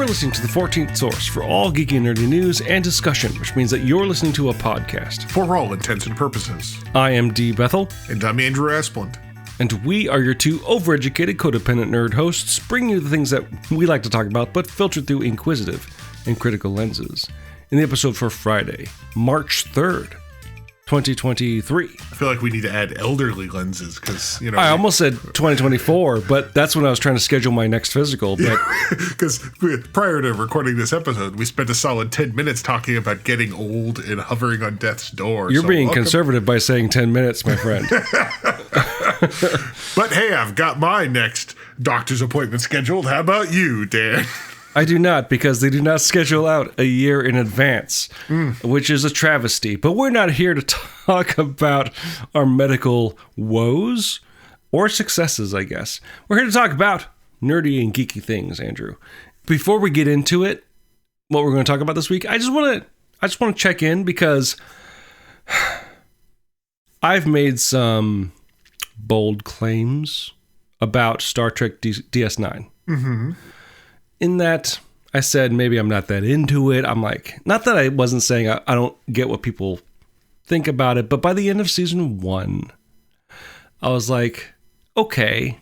listening to the 14th source for all geeky and nerdy news and discussion, which means that you're listening to a podcast. For all intents and purposes. I am D. Bethel. And I'm Andrew Asplund. And we are your two overeducated, codependent nerd hosts, bringing you the things that we like to talk about, but filtered through inquisitive and critical lenses. In the episode for Friday, March 3rd, 2023. I feel like we need to add elderly lenses because, you know. I almost said 2024, but that's when I was trying to schedule my next physical. Because prior to recording this episode, we spent a solid 10 minutes talking about getting old and hovering on death's door. You're being conservative by saying 10 minutes, my friend. But hey, I've got my next doctor's appointment scheduled. How about you, Dan? I do not, because they do not schedule out a year in advance, which is a travesty. But we're not here to talk about our medical woes or successes, I guess. We're here to talk about nerdy and geeky things, Andrew. Before we get into it, what we're going to talk about this week, I just want to check in because I've made some bold claims about Star Trek DS9. Mm-hmm. In that I said maybe I'm not that into it. I'm like, not that I wasn't saying I don't get what people think about it, but by the end of season 1, I was like, okay,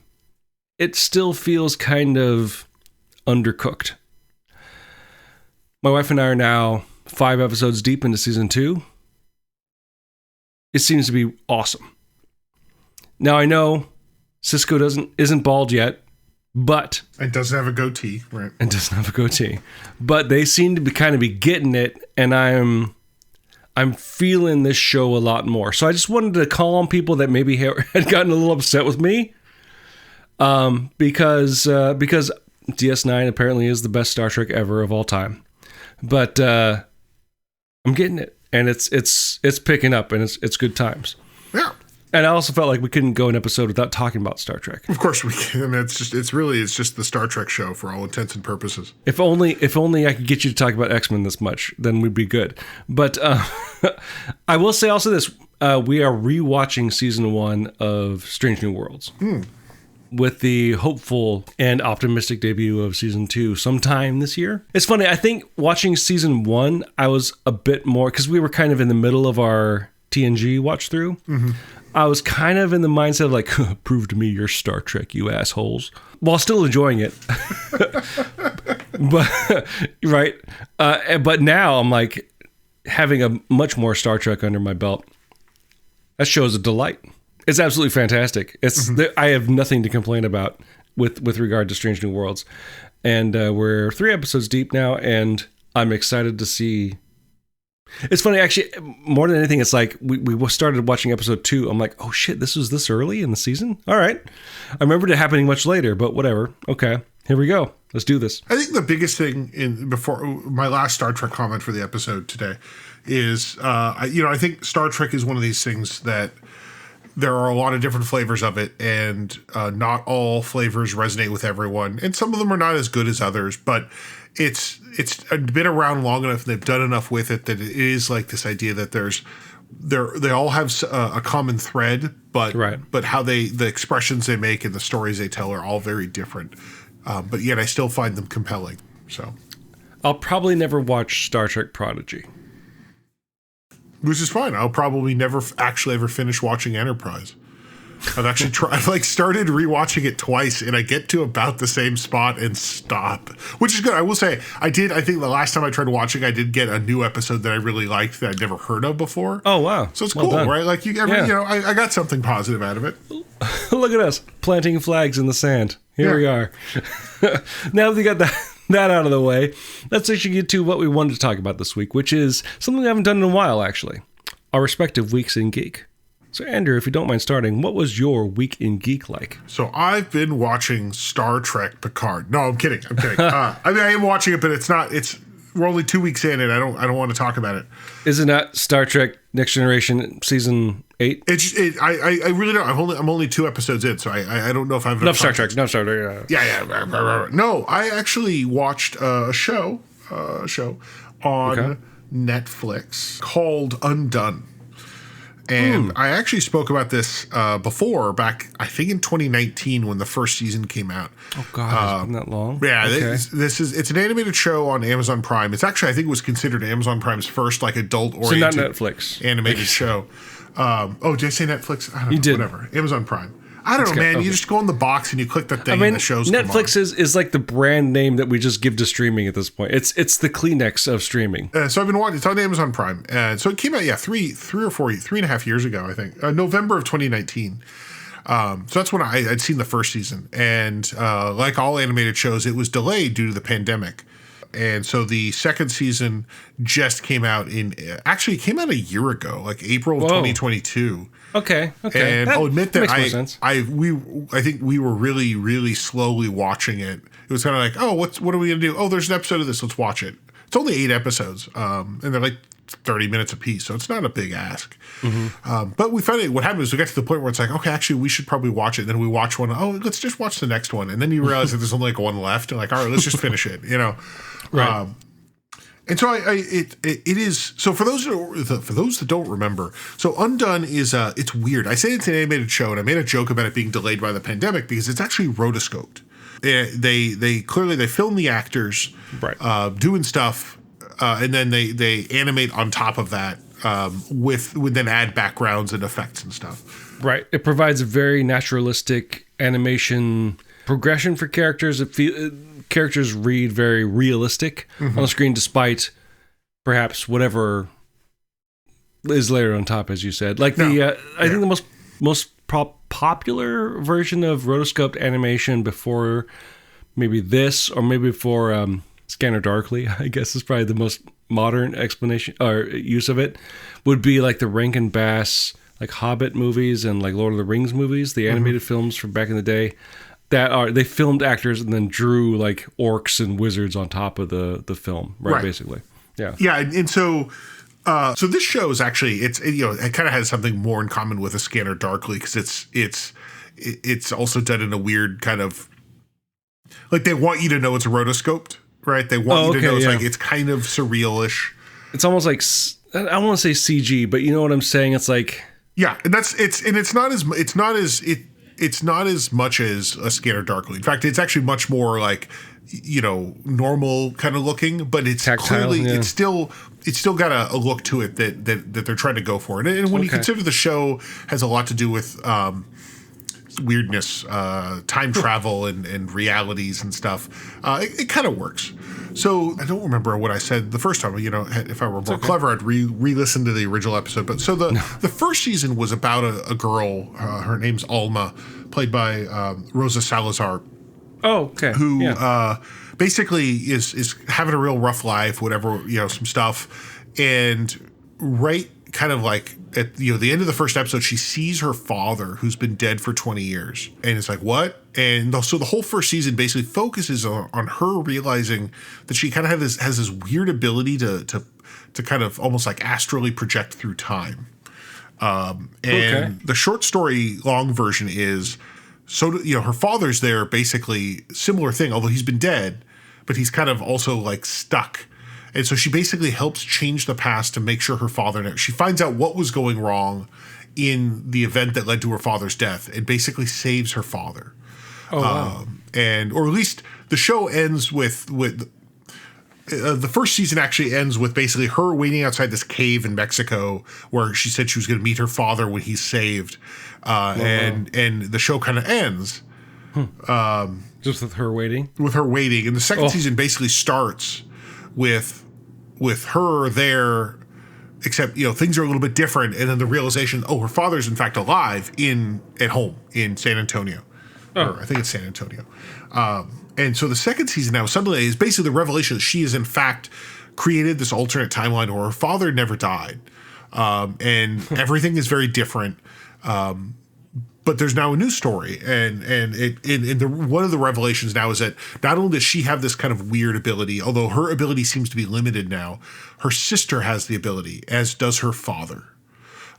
it still feels kind of undercooked. My wife and I are now 5 episodes deep into season 2. It seems to be awesome. Now I know Cisco isn't bald yet. But it doesn't have a goatee, right? It doesn't have a goatee. But they seem to be getting it, and I'm feeling this show a lot more. So I just wanted to call on people that maybe had gotten a little upset with me, because DS9 apparently is the best Star Trek ever of all time. But I'm getting it, and it's picking up, and it's good times. Yeah. And I also felt like we couldn't go an episode without talking about Star Trek. Of course we can. I mean, it's just the Star Trek show for all intents and purposes. If only I could get you to talk about X-Men this much, then we'd be good. But I will say also this: we are rewatching season 1 of Strange New Worlds with the hopeful and optimistic debut of season 2 sometime this year. It's funny. I think watching season 1, I was a bit more because we were kind of in the middle of our TNG watch through. Mm-hmm. I was kind of in the mindset of like, prove to me you're Star Trek, you assholes, while still enjoying it. But right. But now I'm like having a much more Star Trek under my belt. That show is a delight. It's absolutely fantastic. I have nothing to complain about with regard to Strange New Worlds. And we're 3 episodes deep now, and I'm excited to see. It's funny, actually, more than anything, it's like we started watching episode 2. I'm like, oh shit, this was this early in the season? All right. I remembered it happening much later, but whatever. Okay, here we go. Let's do this. I think the biggest thing before my last Star Trek comment for the episode today is, I think Star Trek is one of these things that there are a lot of different flavors of it, and not all flavors resonate with everyone, and some of them are not as good as others, but it's been around long enough and they've done enough with it that it is like this idea that they all have a common thread, but right. But how the expressions they make and the stories they tell are all very different, but yet I still find them compelling. So I'll probably never watch Star Trek Prodigy, which is fine. I'll probably never actually ever finish watching Enterprise. I've actually started rewatching it twice, and I get to about the same spot and stop, which is good. I will say, I think the last time I tried watching, I did get a new episode that I really liked that I'd never heard of before. Oh, wow. So it's cool, right? Like, I got something positive out of it. Look at us, planting flags in the sand. Here we are. Now that we got that out of the way, let's actually get to what we wanted to talk about this week, which is something we haven't done in a while, actually. Our respective weeks in geek. So, Andrew, if you don't mind starting, what was your week in geek like? So, I've been watching Star Trek Picard. No, I'm kidding. I am watching it, but we're only 2 weeks in, and I don't want to talk about it. Is it not Star Trek Next Generation season 8? I really don't. I'm only 2 episodes in, so I don't know if I've enough Star Trek. No Star Trek. Yeah. No, I actually watched a show on Netflix called Undone. And I actually spoke about this before, back, I think in 2019 when the first season came out. Oh, God, it's been that long? Yeah, okay. It's an animated show on Amazon Prime. It's actually, I think it was considered Amazon Prime's first like adult-oriented so not Netflix. Animated show. Did I say Netflix? I don't know. Did. Whatever. Amazon Prime. I don't know, man. Okay. You just go in the box and you click the thing and the shows Netflix is like the brand name that we just give to streaming at this point. It's the Kleenex of streaming. So I've been watching. It's on Amazon Prime. So it came out, 3.5 years ago, I think. November of 2019. So that's when I'd seen the first season. And like all animated shows, it was delayed due to the pandemic. And so the second season just came out it came out a year ago, like April of 2022. Okay. And I'll admit that makes more sense. I think we were really, really slowly watching it. It was kind of like, what are we gonna do? Oh, there's an episode of this. Let's watch it. It's only 8 episodes, and they're like 30 minutes a piece, so it's not a big ask. Mm-hmm. But we found what happened is we got to the point where it's like, okay, actually, we should probably watch it. And then we watch one. Oh, let's just watch the next one. And then you realize that there's only like one left. And like, all right, let's just finish it. Right. And so it is. So for those that don't remember, so Undone is it's weird. I say it's an animated show, and I made a joke about it being delayed by the pandemic because it's actually rotoscoped. They clearly film the actors doing stuff, and then they animate on top of that with then add backgrounds and effects and stuff. Right. It provides a very naturalistic animation progression for characters. Characters read very realistic on the screen, despite perhaps whatever is layered on top, as you said. Like I think the most popular version of rotoscoped animation before maybe this, or maybe before Scanner Darkly, I guess is probably the most modern explanation or use of it, would be like the Rankin Bass, like Hobbit movies and like Lord of the Rings movies, the animated films from back in the day. They filmed actors and then drew like orcs and wizards on top of the film, right? Basically, yeah. And so this show is actually it kind of has something more in common with A Scanner Darkly because it's also done in a weird kind of like they want you to know it's rotoscoped, right? They want you to know it's kind of surrealish. It's almost like I don't want to say CG, but you know what I'm saying? It's like and it's not as much as A Scanner Darkly. In fact, it's actually much more like, normal kind of looking, but it's tactile, clearly, it's still got a look to it that they're trying to go for. And when you consider the show has a lot to do with weirdness, time travel and realities and stuff, it kind of works. So I don't remember what I said the first time. If I were more clever, I'd re-listen to the original episode. But so the first season was about a girl. Her name's Alma, played by Rosa Salazar. Oh, okay. Who basically is having a real rough life, whatever, some stuff, and kind of like at the end of the first episode, she sees her father who's been dead for 20 years, and it's like, what? And so the whole first season basically focuses on her realizing that she kind of has this weird ability to kind of almost like astrally project through time. And the short story long version is, her father's there, basically similar thing, although he's been dead, but he's kind of also like stuck. And so she basically helps change the past to make sure her father, she finds out what was going wrong in the event that led to her father's death and basically saves her father. Oh, wow. Or at least the show ends with the first season actually ends with basically her waiting outside this cave in Mexico where she said she was going to meet her father when he's saved. And the show kind of ends. Just with her waiting? With her waiting. And the second season basically starts with her there, except, things are a little bit different. And then the realization, her father's in fact alive at home in San Antonio. Or I think it's San Antonio. And so the second season now suddenly is basically the revelation that she has in fact created this alternate timeline where her father never died. And everything is very different. But there's now a new story, and one of the revelations now is that not only does she have this kind of weird ability, although her ability seems to be limited now, her sister has the ability, as does her father.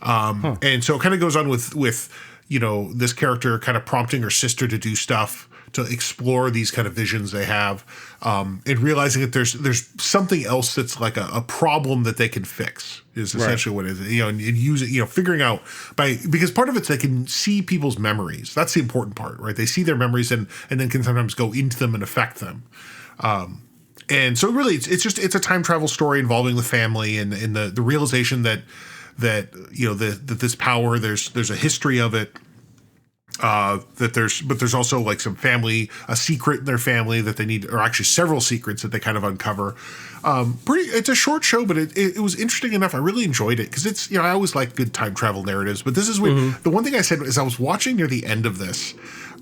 And so it kind of goes on with this character kind of prompting her sister to do stuff to explore these kind of visions they have, and realizing that there's something else that's like a problem that they can fix is essentially what it is, and use it, figuring out because part of it's they can see people's memories. That's the important part, right? They see their memories and then can sometimes go into them and affect them. And so really it's a time travel story involving the family and the realization that this power, there's a history of it. But there's also like a secret in their family that they need, or actually several secrets that they kind of uncover. It's a short show, but it was interesting enough. I really enjoyed it because it's, I always like good time travel narratives, but this is when the one thing I said is I was watching near the end of this.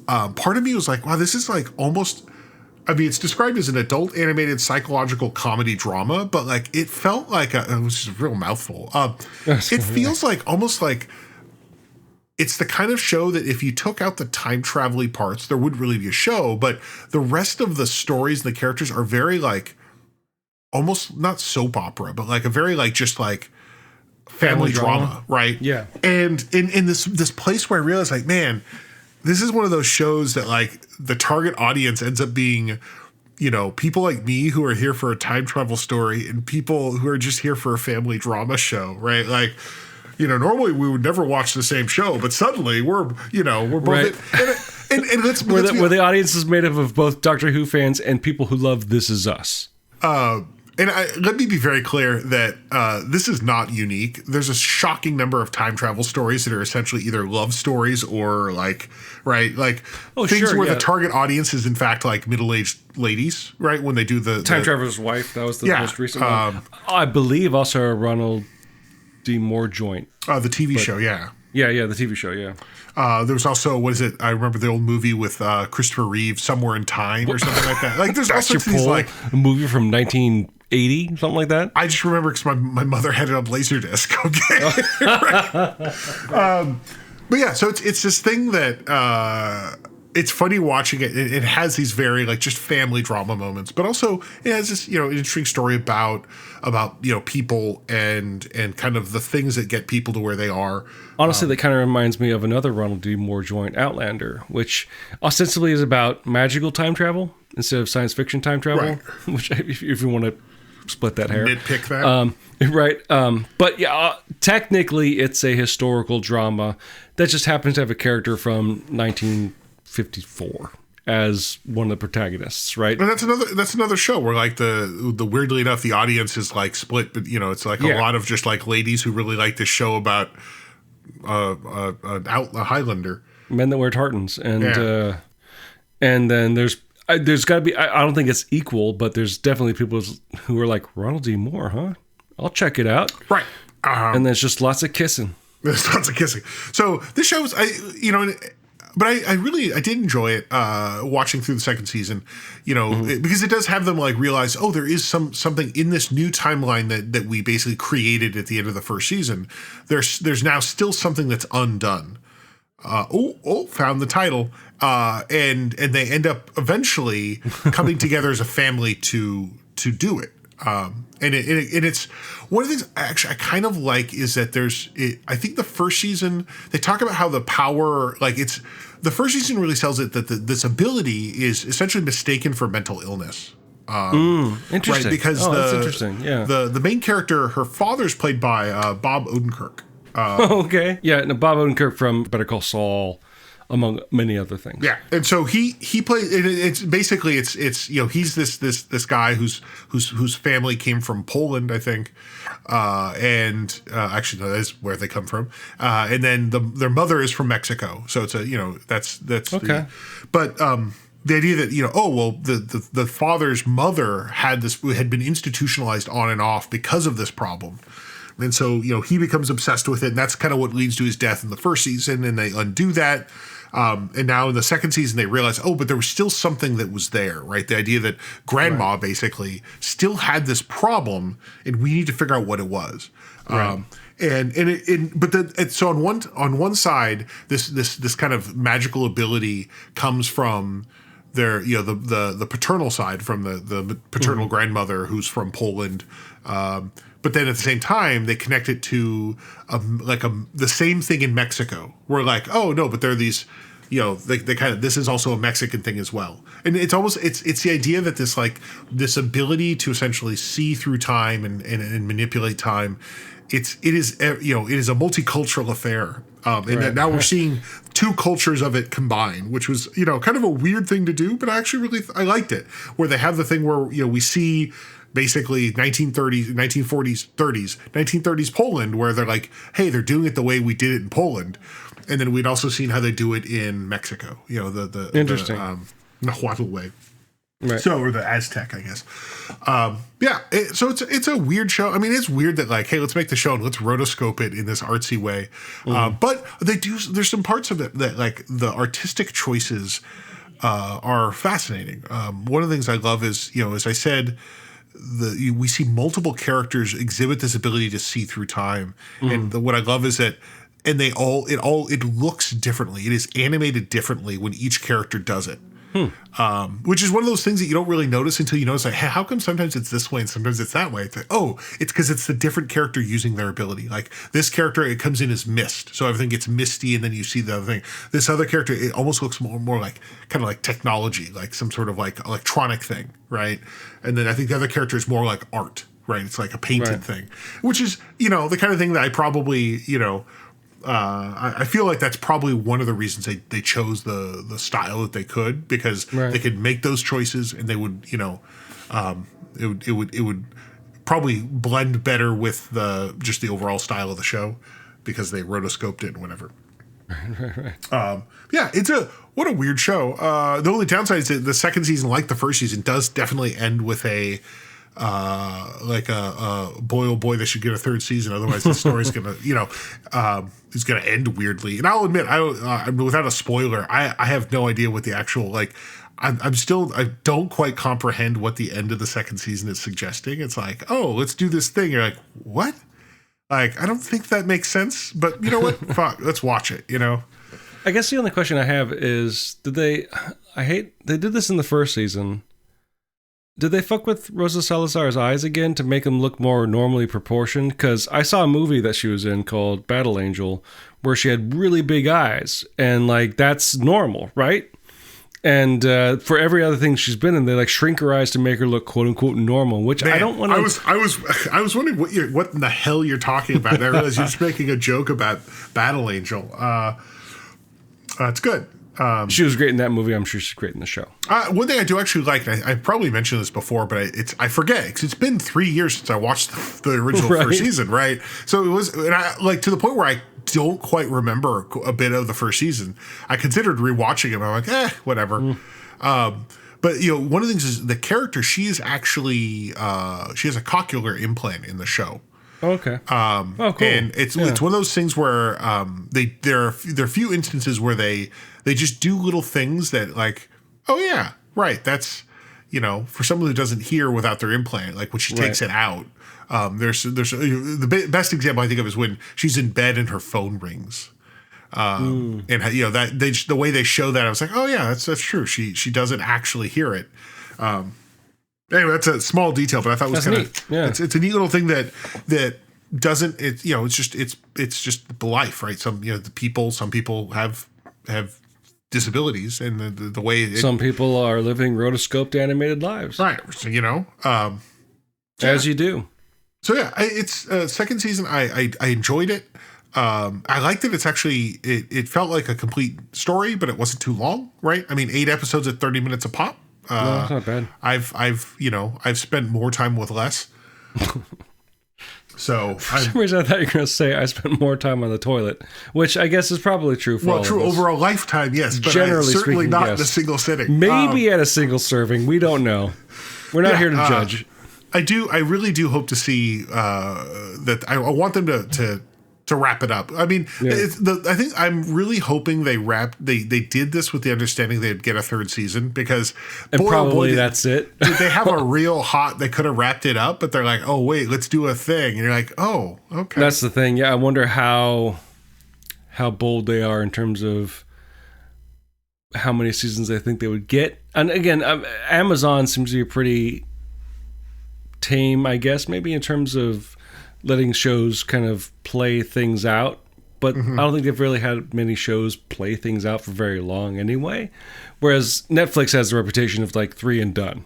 Part of me was like, wow, this is like almost, it's described as an adult animated psychological comedy drama, but like it felt like it was just a real mouthful. It feels like almost like, it's the kind of show that if you took out the time travel parts, there wouldn't really be a show, but the rest of the stories and the characters are very like almost not soap opera, but like a very like just like family drama, right? Yeah. And in this place where I realized like, man, this is one of those shows that like the target audience ends up being, people like me who are here for a time travel story and people who are just here for a family drama show, right? Like, normally we would never watch the same show, but suddenly we're both right. and let's where the audience is made up of both Doctor Who fans and people who love This Is Us. Let me be very clear that this is not unique. There's a shocking number of time travel stories that are essentially either love stories or like things where the target audience is in fact like middle-aged ladies, right? When they do the Time Traveler's Wife, that was the most recent one. I believe also a Ronald D. Moore joint. The TV show, yeah. Yeah, the TV show, yeah. There was also, what is it? I remember the old movie with Christopher Reeve, Somewhere in Time or something like that. Like, there's also these like a movie from 1980, something like that. I just remember because my mother had it on Laserdisc. Okay, but yeah, so it's this thing that it's funny watching it. It has these very like just family drama moments, but also it has this interesting story about people and kind of the things that get people to where they are. Honestly, that kind of reminds me of another Ronald D. Moore joint, Outlander, which ostensibly is about magical time travel instead of science fiction time travel. Right. Which, if you want to split that hair, nitpick that, right? But yeah, technically, it's a historical drama that just happens to have a character from 1954 as one of the protagonists, right? And that's another show where like the weirdly enough the audience is like split, but it's like a lot of just like ladies who really like this show about a Highlander, men that wear tartans, and then there's got to be, I don't think it's equal, but there's definitely people who are like, Ronald D. Moore, huh? I'll check it out, right? And there's just lots of kissing. There's lots of kissing. So this show was, but I did enjoy it watching through the second season, because it does have them like realize, oh, there is something in this new timeline that we basically created at the end of the first season. There's now still something that's undone. Found the title, and they end up eventually coming together as a family to do it. And it's one of the things actually I kind of like is that I think the first season they talk about how the power, like the first season really sells it that this ability is essentially mistaken for mental illness. Interesting. Right, because that's interesting. Yeah. The main character, her father's played by Bob Odenkirk. Okay. Yeah, no, Bob Odenkirk from Better Call Saul, among many other things. Yeah, and so he plays. It's basically it's he's this guy whose family came from Poland, I think, and actually no, that's where they come from. And then their mother is from Mexico, so it's that's okay. But the idea that the father's mother had been institutionalized on and off because of this problem. And so, he becomes obsessed with it, and that's kind of what leads to his death in the first season, and they undo that. And now in the second season, they realize, but there was still something that was there, right? The idea that grandma basically still had this problem, and we need to figure out what it was. Right. So on one side, this kind of magical ability comes from their, the paternal side, from the paternal grandmother who's from Poland. But then at the same time, they connect it to the same thing in Mexico. We're like, oh no, but there are these, they kind of, this is also a Mexican thing as well. And it's almost, it's the idea that this ability to essentially see through time and manipulate time, it is a multicultural affair. And that now we're seeing two cultures of it combined, which was, kind of a weird thing to do, but I actually I liked it, where they have the thing where, we see basically 1930s Poland, where they're like, hey, they're doing it the way we did it in Poland. And then we'd also seen how they do it in Mexico, the interesting Nahuatl way. Right. So, or the Aztec, I guess. So it's a weird show. I mean, it's weird that like, hey, let's make the show and let's rotoscope it in this artsy way. But there's some parts of it that like the artistic choices are fascinating. One of the things I love is, as I said, we see multiple characters exhibit this ability to see through time. And what I love is that, and it looks differently. It is animated differently when each character does it. Which is one of those things that you don't really notice until you notice, like, hey, how come sometimes it's this way and sometimes it's that way? It's like, oh, it's because it's the different character using their ability. Like this character, it comes in as mist, so everything gets misty, and then you see the other thing. This other character, it almost looks more like kind of like technology, like some sort of like electronic thing, right? And then I think the other character is more like art, right? It's like a painted thing, which is the kind of thing that I probably I feel like that's probably one of the reasons they chose the style that they could, because they could make those choices and they would, it would probably blend better with just the overall style of the show because they rotoscoped it and whatever. Right. What a weird show. The only downside is that the second season, like the first season, does definitely end with a boy, oh boy, they should get a third season. Otherwise the story's gonna, is gonna end weirdly. And I'll admit, without a spoiler, I have no idea what the actual, like, I don't quite comprehend what the end of the second season is suggesting. It's like, oh, let's do this thing. You're like, what? Like, I don't think that makes sense, but you know what? Fuck, let's watch it, I guess the only question I have is, they did this in the first season. Did they fuck with Rosa Salazar's eyes again to make them look more normally proportioned? Because I saw a movie that she was in called Battle Angel where she had really big eyes, and like that's normal, right? And for every other thing she's been in, they like shrink her eyes to make her look quote unquote normal, which I don't want to. I was wondering what in the hell you're talking about. And I realized you're just making a joke about Battle Angel. It's good. She was great in that movie. I'm sure she's great in the show. One thing I do actually like, and I probably mentioned this before, but I forget because it's been 3 years since I watched the original first season, right? So it was, and I like to the point where I don't quite remember a bit of the first season. I considered rewatching it. I'm like, whatever. But one of the things is the character. She is actually she has a cochlear implant in the show. Okay. Cool. And it's one of those things where there are a few instances where they just do little things that like, oh yeah, right. That's for someone who doesn't hear without their implant, like when she takes it out. There's the best example I think of is when she's in bed and her phone rings. And that the way they show that, I was like, oh yeah, that's true. She doesn't actually hear it. Anyway, that's a small detail, but I thought it was kind of it's a neat little thing that doesn't it's just life, right? Some people have disabilities, and the way some people are living rotoscoped animated lives, right? So, as you do. So yeah, it's second season. I enjoyed it. I liked that it's actually it felt like a complete story, but it wasn't too long, right? I mean, 8 episodes at 30 minutes a pop. No, that's not bad. I've spent more time with less. So for some reason I thought you were going to say I spent more time on the toilet, which I guess is probably true for all of us. Overall lifetime, yes, but certainly speaking, not in a single sitting. Maybe at a single serving. We don't know. We're not here to judge. I really do hope to see that. I want them to wrap it up. I mean, I think I'm really hoping they did this with the understanding they'd get a third season, because that's it. Did they have a real hot, they could have wrapped it up, but they're like, oh wait, let's do a thing. And you're like, oh, okay. That's the thing. Yeah. I wonder how bold they are in terms of how many seasons they think they would get. And again, Amazon seems to be pretty tame, I guess, maybe in terms of letting shows kind of play things out. But I don't think they've really had many shows play things out for very long anyway. Whereas Netflix has the reputation of like 3 and done.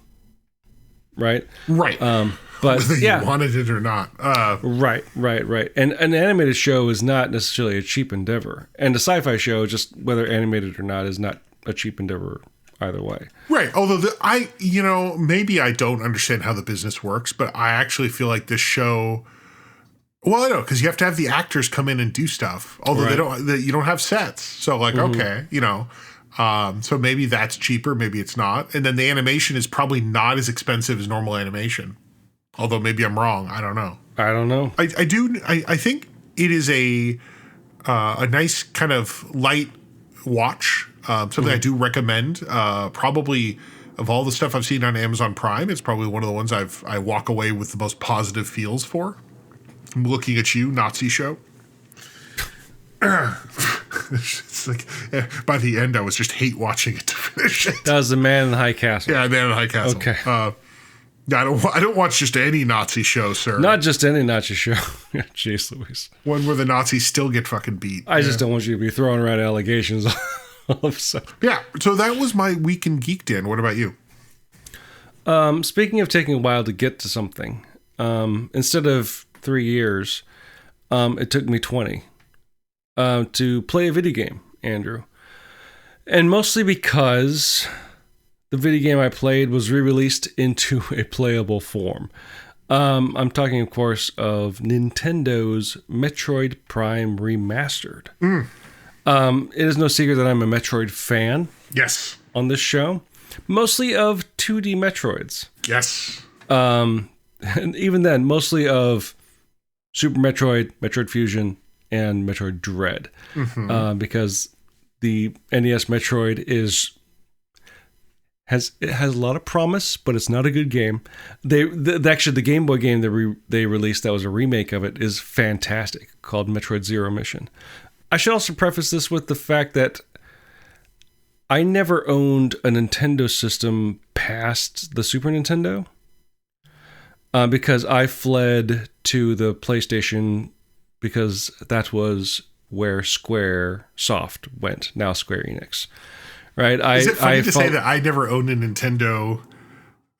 Right? Right. But whether you wanted it or not. Right. And an animated show is not necessarily a cheap endeavor. And a sci-fi show, just whether animated or not, is not a cheap endeavor either way. Right. Although maybe I don't understand how the business works, but I actually feel like this show. Well, I know, because you have to have the actors come in and do stuff. Although you don't have sets. So like, okay, so maybe that's cheaper, maybe it's not. And then the animation is probably not as expensive as normal animation. Although maybe I'm wrong. I don't know. I think it is a nice kind of light watch. Something I do recommend. Probably of all the stuff I've seen on Amazon Prime, it's probably one of the ones I walk away with the most positive feels for. I'm looking at you, Nazi show. It's like, by the end, I was just hate watching it to finish it. That was The Man in the High Castle. Yeah, Man in the High Castle. Okay. I don't watch just any Nazi show, sir. Not just any Nazi show. Jeez Louise. One where the Nazis still get fucking beat. I just don't want you to be throwing around allegations all of a sudden. Yeah, so that was my week in Geeked. What about you? Speaking of taking a while to get to something, instead of 3 years, it took me 20 to play a video game, Andrew. And mostly because the video game I played was re-released into a playable form. I'm talking, of course, of Nintendo's Metroid Prime Remastered. It is no secret that I'm a Metroid fan. Yes. On this show. Mostly of 2D Metroids. Yes. And even then, mostly of Super Metroid, Metroid Fusion, and Metroid Dread. Because the NES Metroid has a lot of promise, but it's not a good game. Actually, the Game Boy game that they released that was a remake of it is fantastic, called Metroid Zero Mission. I should also preface this with the fact that I never owned a Nintendo system past the Super Nintendo. Because I fled to the PlayStation because that was where Square Soft went, now Square Enix. Right? Is it funny to say that I never owned a Nintendo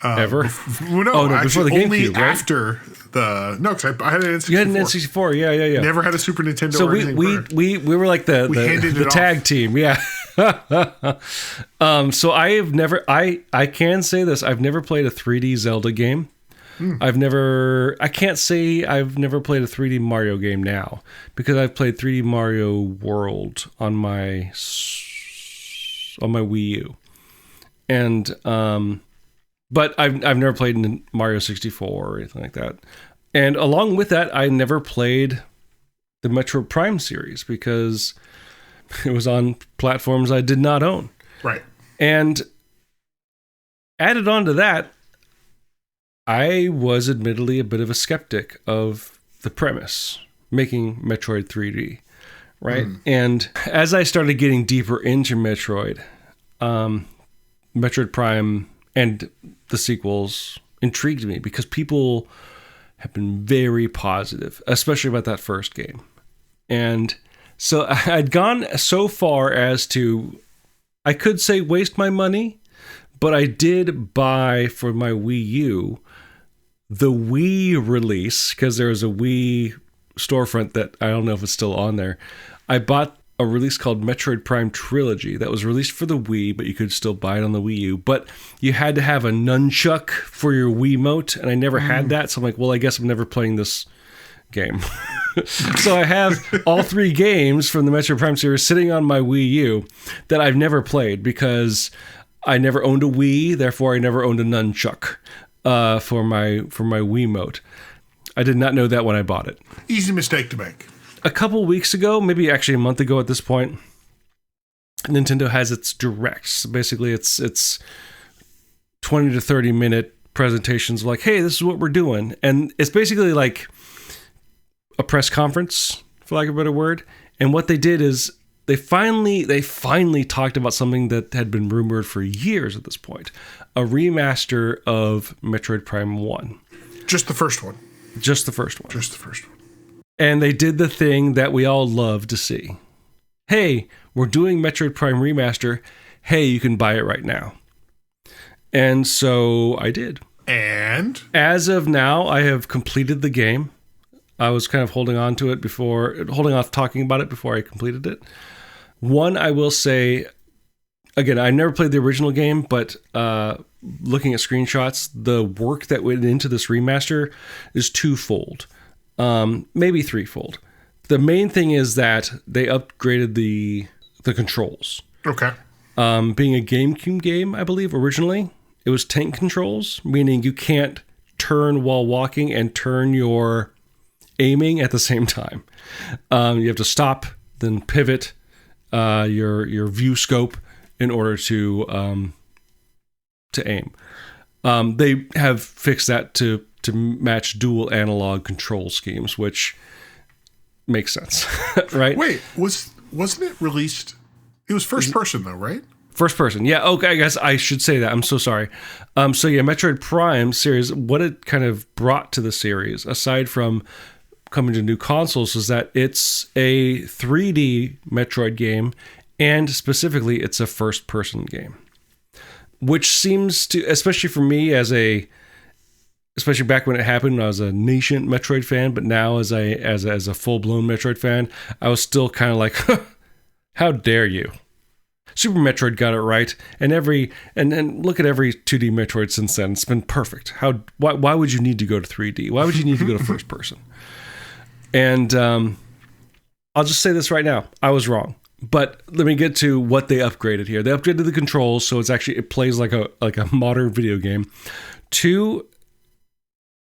ever? Before the GameCube, right? After because I had an N64. You had an N64, yeah. Never had a Super Nintendo. So we were like the tag team, yeah. So I can say this: I've never played a 3D Zelda game. I can't say I've never played a 3D Mario game now, because I've played 3D Mario World on my Wii U, and but I've never played Mario 64 or anything like that. And along with that, I never played the Metroid Prime series because it was on platforms I did not own. Right. And added on to that, I was admittedly a bit of a skeptic of the premise, making Metroid 3D, right? And as I started getting deeper into Metroid, Metroid Prime and the sequels intrigued me because people have been very positive, especially about that first game. And so I'd gone so far as to, I could say waste my money, but I did buy for my Wii U the Wii release, because there was a Wii storefront that I don't know if it's still on there. I bought a release called Metroid Prime Trilogy that was released for the Wii, but you could still buy it on the Wii U. But you had to have a nunchuck for your Wiimote, and I never had that. So I'm like, well, I guess I'm never playing this game. So I have all 3 games from the Metroid Prime series sitting on my Wii U that I've never played because I never owned a Wii, therefore I never owned a nunchuck for my Wiimote. I did not know that when I bought it. Easy mistake to make. A couple weeks ago, maybe actually a month ago at this point, Nintendo has its directs. Basically, it's 20 to 30 minute presentations like, hey, this is what we're doing. And it's basically like a press conference, for lack of a better word. And what they did is they finally talked about something that had been rumored for years at this point. A remaster of Metroid Prime 1. Just the first one. Just the first one. Just the first one. And they did the thing that we all love to see. Hey, we're doing Metroid Prime Remaster. Hey, you can buy it right now. And so I did. And? As of now, I have completed the game. I was kind of holding off talking about it before I completed it. One, I will say, again, I never played the original game, but looking at screenshots, the work that went into this remaster is twofold. Maybe threefold. The main thing is that they upgraded the controls. Okay. Being a GameCube game, I believe, originally, it was tank controls, meaning you can't turn while walking and turn your aiming at the same time. You have to stop, then pivot your view scope in order to aim. They have fixed that to match dual analog control schemes, which makes sense, right? Wait, wasn't it released? It was first person though, right? First person, yeah. Okay, I guess I should say that. I'm so sorry. So yeah, Metroid Prime series, what it kind of brought to the series, aside from coming to new consoles, is that it's a 3D Metroid game, and specifically, it's a first-person game, which seems to, especially for me especially back when it happened, when I was a nascent Metroid fan, but now as a full-blown Metroid fan, I was still kind of like, how dare you? Super Metroid got it right, and look at every 2D Metroid since then. It's been perfect. Why would you need to go to 3D? Why would you need to go to first person? And I'll just say this right now. I was wrong. But let me get to what they upgraded here. They upgraded the controls, so it plays like a modern video game. 2,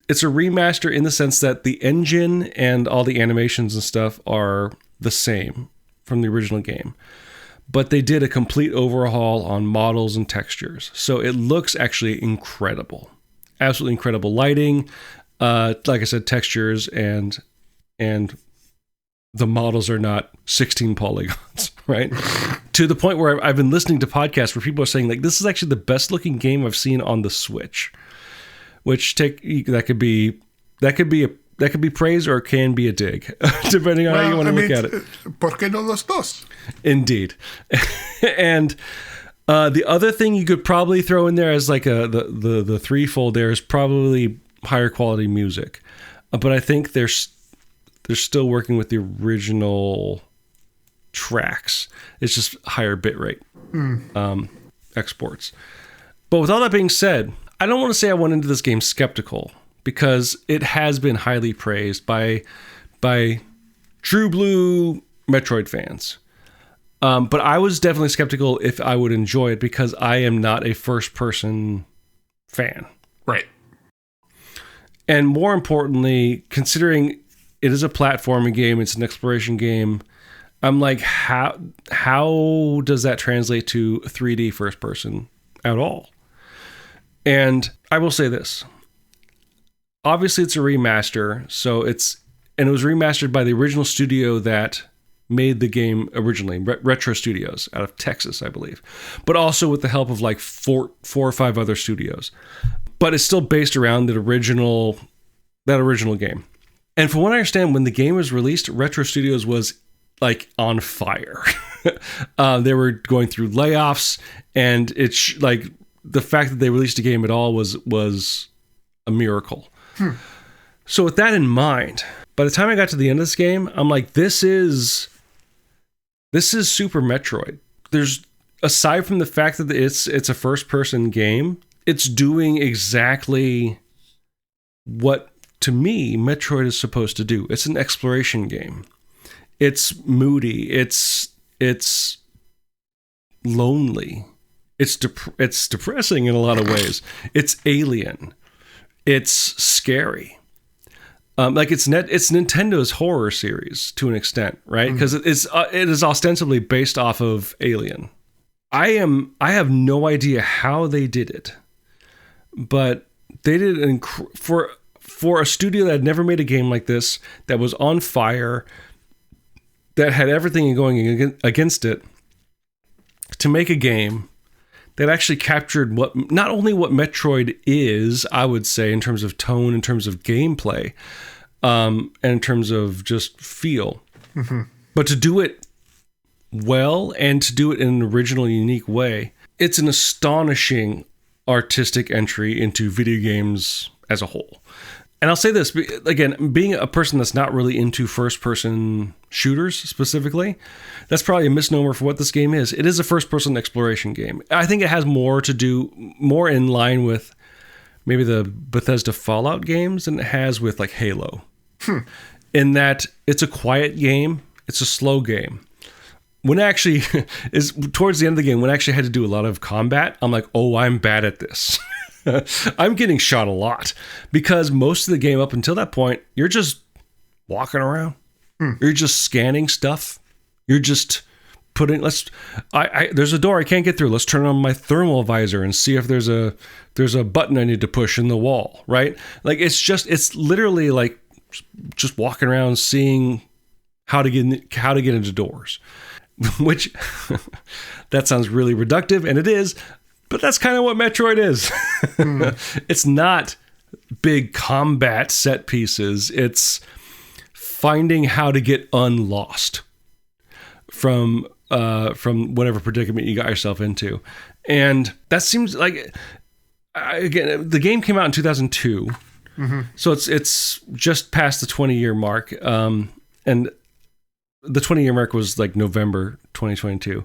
it's a remaster in the sense that the engine and all the animations and stuff are the same from the original game. But they did a complete overhaul on models and textures. So it looks actually incredible. Absolutely incredible lighting. Like I said, textures and the models are not 16 polygons, right? To the point where I've been listening to podcasts where people are saying, like, this is actually the best looking game I've seen on the Switch. Which that could be praise or it can be a dig, depending on how you want to look at it. ¿Por qué no los dos? Indeed. And the other thing you could probably throw in there as like the threefold there is probably higher quality music. But I think they're still working with the original tracks. It's just higher bitrate exports. But with all that being said, I don't want to say I went into this game skeptical, because it has been highly praised by true blue Metroid fans. But I was definitely skeptical if I would enjoy it, because I am not a first-person fan. Right. And more importantly, considering it is a platforming game, it's an exploration game, I'm like, how does that translate to 3D first-person at all? And I will say this. Obviously, it's a remaster, and it was remastered by the original studio that made the game originally, Retro Studios, out of Texas, I believe, but also with the help of like four or five other studios. But it's still based around that original game. And from what I understand, when the game was released, Retro Studios was like on fire. They were going through layoffs, and it's like the fact that they released a game at all was a miracle. So with that in mind, by the time I got to the end of this game, I'm like, this is Super Metroid. There's, aside from the fact that it's a first-person game, it's doing exactly what, to me, Metroid is supposed to do. It's an exploration game. It's moody. It's lonely. It's depressing in a lot of ways. It's alien. It's scary. Like it's Nintendo's horror series to an extent, right? Because it is ostensibly based off of Alien. I have no idea how they did it, but they did for a studio that had never made a game like this, that was on fire, that had everything going against it, to make a game that actually captured not only what Metroid is, I would say, in terms of tone, in terms of gameplay, and in terms of just feel, but to do it well and to do it in an original, unique way. It's an astonishing artistic entry into video games as a whole. And I'll say this, again, being a person that's not really into first-person shooters specifically, that's probably a misnomer for what this game is. It is a first-person exploration game. I think it has more to do, more in line with maybe the Bethesda Fallout games than it has with like Halo. In that it's a quiet game, it's a slow game. When it actually is towards the end of the game, when I actually had to do a lot of combat, I'm like, oh, I'm bad at this. I'm getting shot a lot because most of the game up until that point, you're just walking around. You're just scanning stuff. You're just putting, there's a door I can't get through. Let's turn on my thermal visor and see if there's a button I need to push in the wall, right? Like it's literally like just walking around seeing how to get into doors, which that sounds really reductive, and it is. But that's kind of what Metroid is. It's not big combat set pieces. It's finding how to get unlost from whatever predicament you got yourself into. And that seems like, again, the game came out in 2002. So it's just past the 20-year mark. And the 20-year mark was like November 2022.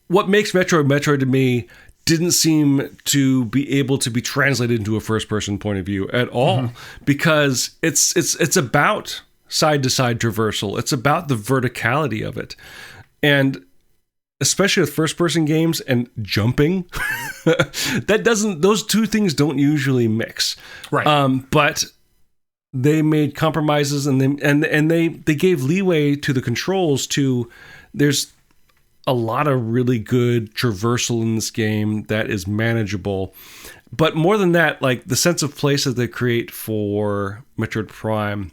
What makes Metroid to me didn't seem to be able to be translated into a first-person point of view at all, because it's about side-to-side traversal. It's about the verticality of it, and especially with first-person games and jumping, those two things don't usually mix, right? But they made compromises, and they gave leeway to the controls. There's a lot of really good traversal in this game that is manageable. But more than that, like the sense of place that they create for Metroid Prime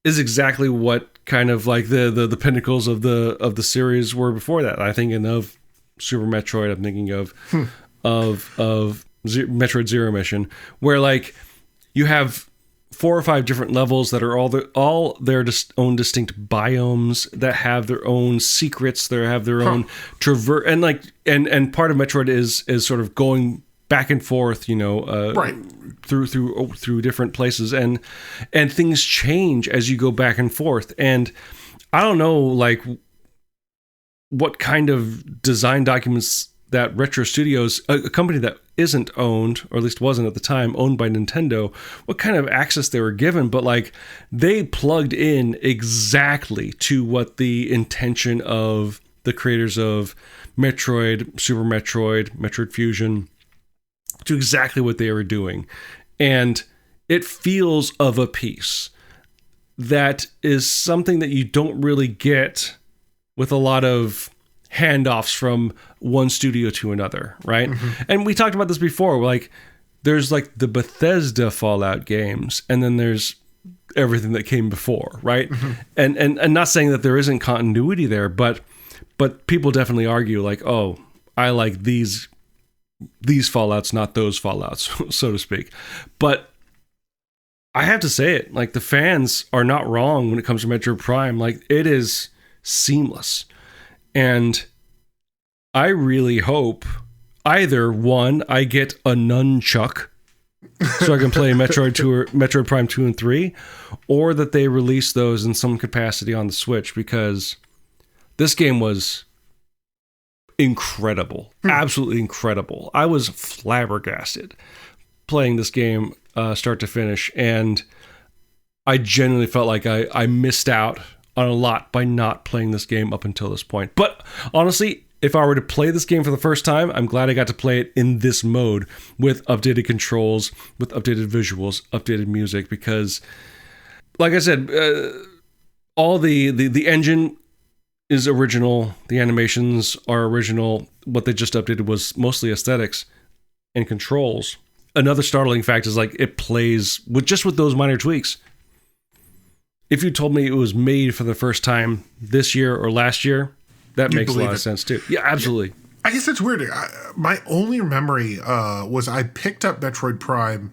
is exactly what kind of like the pinnacles of the series were before that. I'm thinking of Super Metroid. I'm thinking of Metroid Zero Mission, where like you have 4 or 5 different levels that are all their own distinct biomes that have their own secrets. They have their own traverse, and like and part of Metroid is sort of going back and forth, right, through different places, and things change as you go back and forth. And I don't know like what kind of design documents that Retro Studios, a company that isn't owned, or at least wasn't at the time, owned by Nintendo, what kind of access they were given, but like they plugged in exactly to what the intention of the creators of Metroid, Super Metroid, Metroid Fusion, to exactly what they were doing. And it feels of a piece that is something that you don't really get with a lot of handoffs from one studio to another, right? And we talked about this before, like there's like the Bethesda Fallout games, and then there's everything that came before, right? And not saying that there isn't continuity there, but people definitely argue like, oh, I like these Fallouts, not those Fallouts, so to speak. But I have to say it, like the fans are not wrong when it comes to Metroid Prime. Like it is seamless. And I really hope either one, I get a nunchuck so I can play Metroid Prime 2 and 3, or that they release those in some capacity on the Switch, because this game was incredible, absolutely incredible. I was flabbergasted playing this game start to finish, and I genuinely felt like I missed out on a lot by not playing this game up until this point. But honestly, if I were to play this game for the first time, I'm glad I got to play it in this mode with updated controls, with updated visuals, updated music, because like I said, all the engine is original, the animations are original. What they just updated was mostly aesthetics and controls. Another startling fact is like it plays with those minor tweaks. If you told me it was made for the first time this year or last year, that makes a lot of sense too. Yeah, absolutely. I guess it's weird. My only memory was I picked up Metroid Prime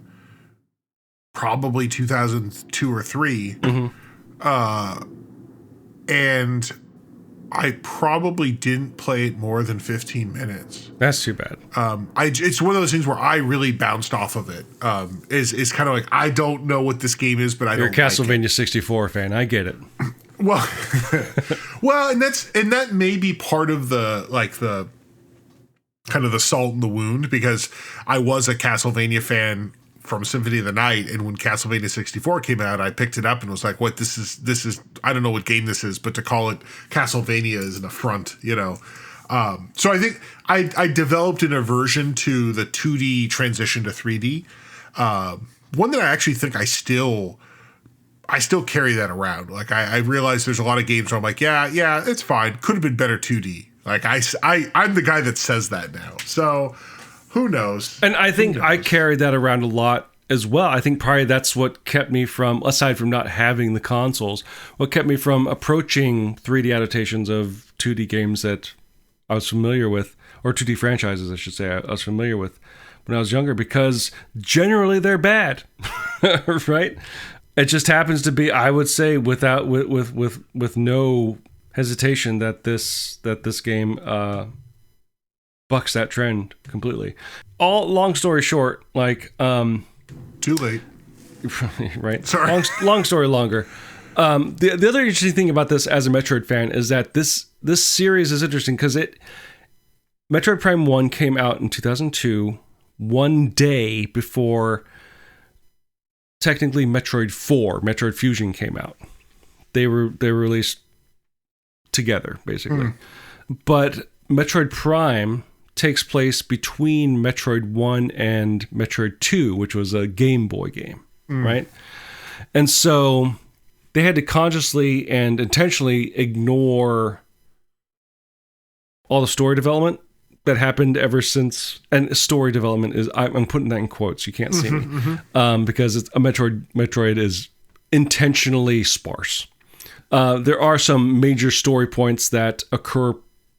probably 2002 or 3. And I probably didn't play it more than 15 minutes. That's too bad. It's one of those things where I really bounced off of it. Is kind of like, I don't know what this game is, but You're a Castlevania 64 fan. I get it. Well, well, and that may be part of the kind of the salt in the wound, because I was a Castlevania fan from Symphony of the Night, and when Castlevania 64 came out, I picked it up and was like, what, this is I don't know what game this is, but to call it Castlevania is an affront, you know. So I think I developed an aversion to the 2D transition to 3D. One that I actually think I still carry that around. Like I realize there's a lot of games where I'm like, yeah, it's fine. Could have been better 2D. Like I'm the guy that says that now. So who knows? And I think I carried that around a lot as well. I think probably that's what kept me from, aside from not having the consoles, what kept me from approaching 3D adaptations of 2D games that I was familiar with, or 2D franchises, I should say, I was familiar with when I was younger, because generally they're bad, right? It just happens to be, I would say, with no hesitation, that this game bucks that trend completely. Long story short, like too late, right? Sorry. Long story longer. The other interesting thing about this as a Metroid fan is that this series is interesting because Metroid Prime 1 came out in 2002, one day before technically Metroid Fusion came out. They were released together, basically. But Metroid Prime takes place between Metroid 1 and Metroid 2, which was a Game Boy game, right? And so they had to consciously and intentionally ignore all the story development that happened ever since. And story development is, I'm putting that in quotes, you can't see me, because it's a Metroid is intentionally sparse. There are some major story points that occur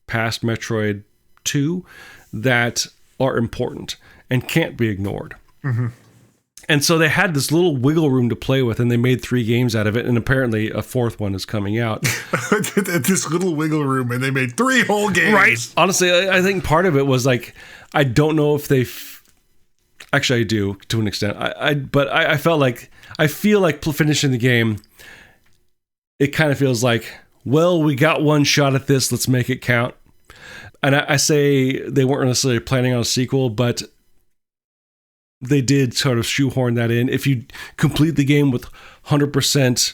past Metroid 2 that are important and can't be ignored. And so they had this little wiggle room to play with, and they made 3 games out of it, and apparently a 4th one is coming out. This little wiggle room, and they made 3 whole games. Right. Honestly, I think part of it was like, I don't know if they... Actually, I do, to an extent. But I felt like... I feel like finishing the game, it kind of feels like, well, we got one shot at this, let's make it count. And I say they weren't necessarily planning on a sequel, but they did sort of shoehorn that in. If you complete the game with 100%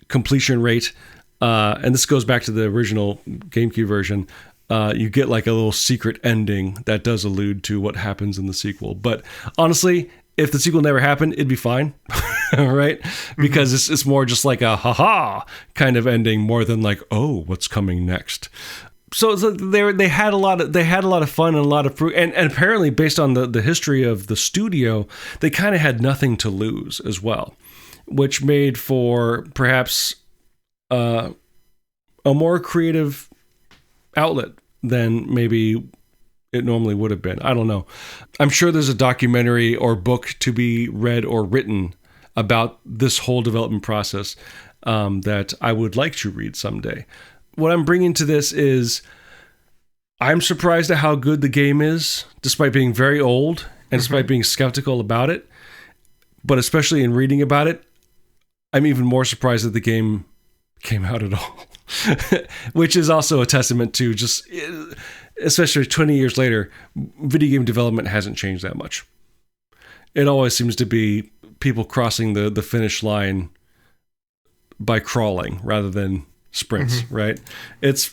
completion rate, and this goes back to the original GameCube version, you get like a little secret ending that does allude to what happens in the sequel. But honestly, if the sequel never happened, it'd be fine, right? Because it's more just like a ha-ha kind of ending, more than like, oh, what's coming next? So they had a lot of fun and a lot of fruit, and apparently based on the history of the studio, they kind of had nothing to lose as well, which made for perhaps a more creative outlet than maybe it normally would have been. I don't know. I'm sure there's a documentary or book to be read or written about this whole development process that I would like to read someday. What I'm bringing to this is I'm surprised at how good the game is, despite being very old and despite being skeptical about it. But especially in reading about it, I'm even more surprised that the game came out at all, which is also a testament to just, especially 20 years later, video game development hasn't changed that much. It always seems to be people crossing the finish line by crawling rather than sprints, right? It's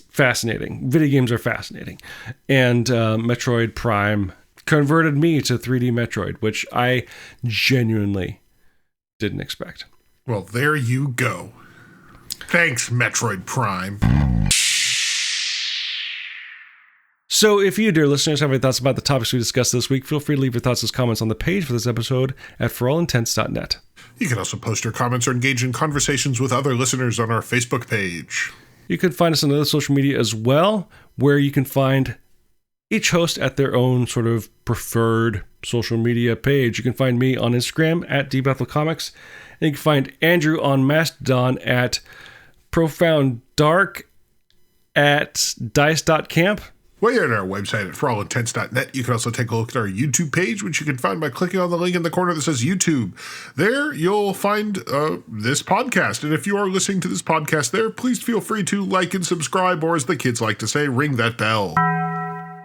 fascinating. Video games are fascinating. And Metroid Prime converted me to 3D Metroid, which I genuinely didn't expect. Well, there you go. Thanks, Metroid Prime. So if you, dear listeners, have any thoughts about the topics we discussed this week, feel free to leave your thoughts as comments on the page for this episode at forallintents.net. You can also post your comments or engage in conversations with other listeners on our Facebook page. You can find us on other social media as well, where you can find each host at their own sort of preferred social media page. You can find me on Instagram at dbethelcomics, and you can find Andrew on Mastodon at profounddark at dice.camp. While you're at our website at forallintents.net, you can also take a look at our YouTube page, which you can find by clicking on the link in the corner that says YouTube. There, you'll find this podcast. And if you are listening to this podcast there, please feel free to like and subscribe, or as the kids like to say, ring that bell.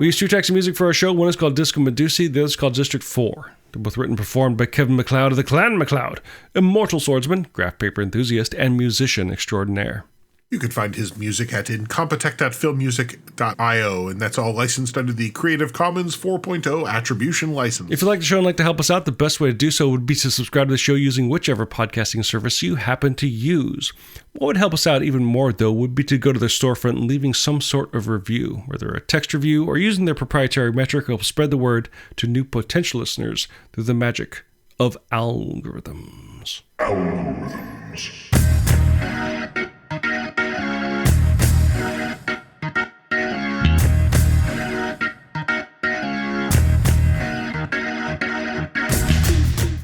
We use two tracks of music for our show. One is called Disco Medusae, the other is called District 4. They're both written and performed by Kevin McLeod of the Clan McLeod, immortal swordsman, graph paper enthusiast, and musician extraordinaire. You can find his music at incompetech.filmmusic.io, and that's all licensed under the Creative Commons 4.0 Attribution License. If you like the show and like to help us out, the best way to do so would be to subscribe to the show using whichever podcasting service you happen to use. What would help us out even more, though, would be to go to their storefront and leaving some sort of review, whether a text review or using their proprietary metric, help spread the word to new potential listeners through the magic of algorithms.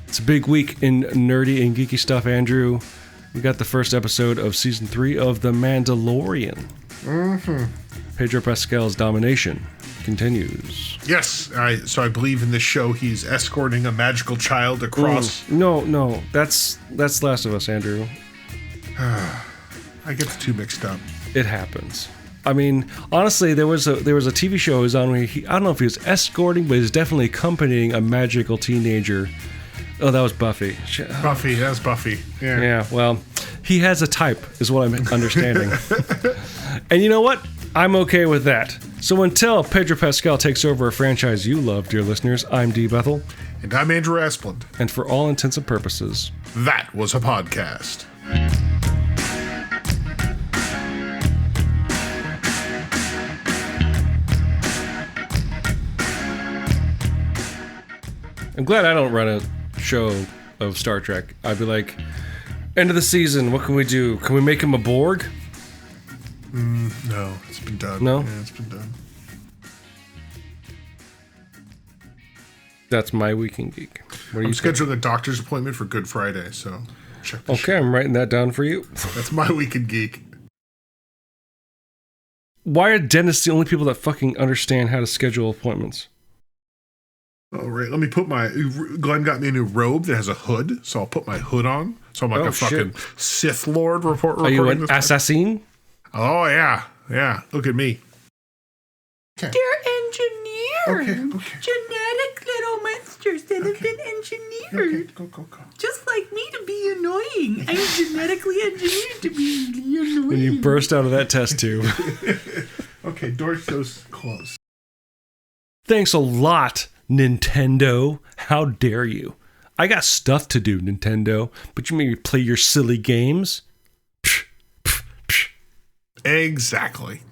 It's a big week in nerdy and geeky stuff, Andrew. We got the first episode of Season 3 of The Mandalorian. Pedro Pascal's domination continues. Yes, so I believe in this show he's escorting a magical child across... No, that's Last of Us, Andrew. I get the two mixed up. It happens. I mean, honestly, there was a TV show he was on where I don't know if he was escorting, but he was definitely accompanying a magical teenager. Oh, that was Buffy. Buffy, that's Buffy. Yeah, well, he has a type, is what I'm understanding. And you know what? I'm okay with that. So until Pedro Pascal takes over a franchise you love, dear listeners, I'm D. Bethel. And I'm Andrew Asplund. And for all intents and purposes, that was a podcast. I'm glad I don't run a show of Star Trek. I'd be like, end of the season, what can we do? Can we make him a Borg? No, it's been done. No? Yeah, it's been done. That's my Week in Geek. What are I'm you scheduling a doctor's appointment for Good Friday, so check the Okay, I'm writing that down for you. That's my Week in Geek. Why are dentists the only people that fucking understand how to schedule appointments? All right, let me put Glenn got me a new robe that has a hood, so I'll put my hood on. So I'm like a fucking Sith Lord Are you an assassin? Oh, yeah. Look at me. Okay. They're engineered. Okay. Genetic little monsters that have been engineered. Okay, go. Just like me to be annoying. I'm genetically engineered to be annoying. And you burst out of that test tube. Okay, door goes closed. Thanks a lot, Nintendo. How dare you? I got stuff to do, Nintendo, but you make me play your silly games? Exactly.